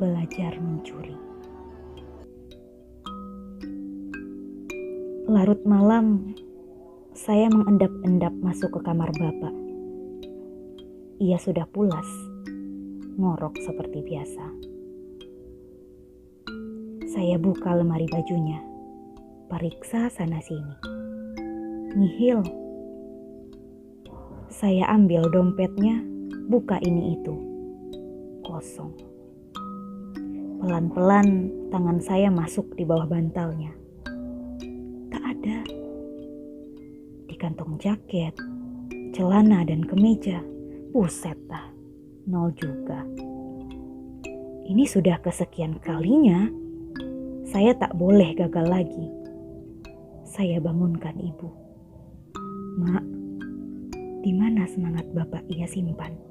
belajar mencuri. Larut malam, saya mengendap-endap masuk ke kamar Bapak. Ia sudah pulas, ngorok seperti biasa. Saya buka lemari bajunya, periksa sana-sini. Nihil. Saya ambil dompetnya, buka ini itu. Kosong. Pelan-pelan tangan saya masuk di bawah bantalnya. Tak ada. Di kantong jaket, celana dan kemeja, buset dah, nol juga. Ini sudah kesekian kalinya, saya tak boleh gagal lagi. Saya bangunkan ibu. Mak, di mana semangat Bapak ia simpan?